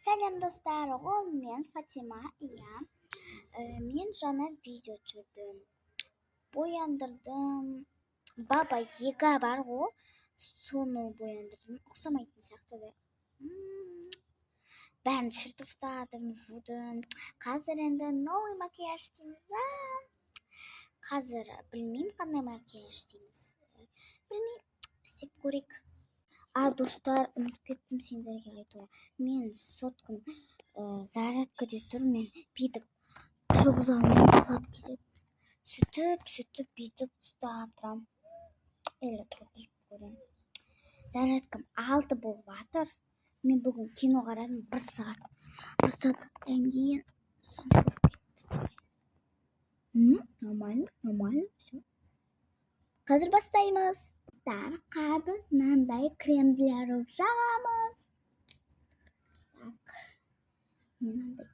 Сәлем достар, мен Фатима. Мен жаңа видео түсірдім. Бояндырдым. Баба Яга бар ғой, соны бояндырдым. Ұқсамайтын сияқты да. Бәрін түсіртіп тастадым, жудым. Қазір енді новый макияж істейміз. Қазір білмеймін қандай макияж істейміз. Білмеймін, істеп көрейік. Достар, ұмытып кеттім сендерге айтуға. Мен соткым зарядкада тұр, мен бүйтіп тұрғыза алмай құлап кетеді. Сөйтіп бүйтіп ұстап тұрам. Әлі тұрғызып көрейін. Зарядкам 6 болып жатыр. Мен бүгін кино қарадым 1 сағат. 1 сағаттан кейін сонда болып кетті. Нормально, все. Қазір бастаймыз. Біз мынандай крем для рук жағамыз. Так, мынандай.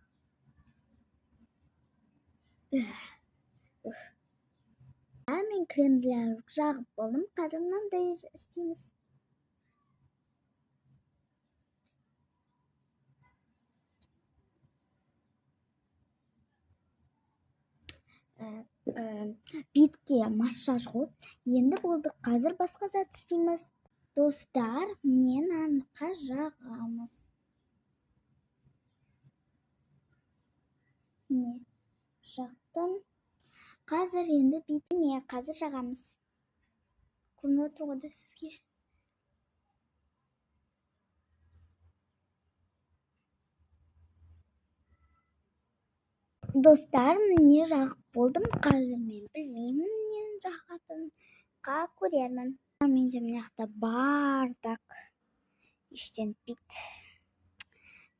Мен крем для рук жағып болдым. Қазір мынандай істейміз. Бетке массаж ғой. Енді болды. Қазір басқа зат істейміз. Достар, мен аныққа жағамыз. Не жақтым. Қазір енді бетіне қазір жағамыз. Көрініп отыр ғой да сізге. Достар, не жағып болдым. Қазір мен білмеймін нені жағатынға көрермін. Менде мына жақта бар, так, ештен бит.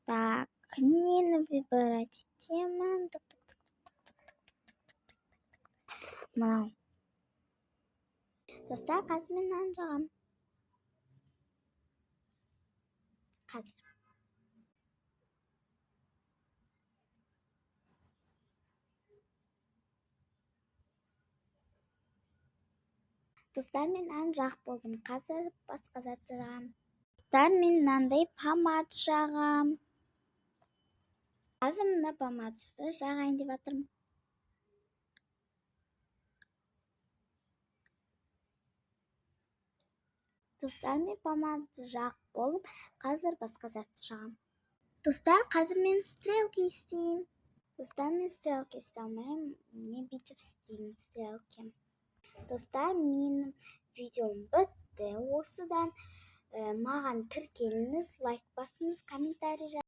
Так, нені выбирать етемін? Мынау. Достар, қазір мен мынаны жағам. Қазір. Достар, мен мынаны жағып болдым. Қазір басқа зат жағам. Достар, мен мынандай помад жағам. Қазір мына помадты жағайын деп жатырмын. Достар, мен помадты жағып болып, қазір басқа затты жағам. Достар, қазір мен стрелки істеймін. Достар, мен стрелки істей алмаймын. Не бүйтіп істеймін стрелки. Достар, менің видеом бітті. Осыдан маған тіркеліңіз, лайк басыңыз, комментарий жазыңыз.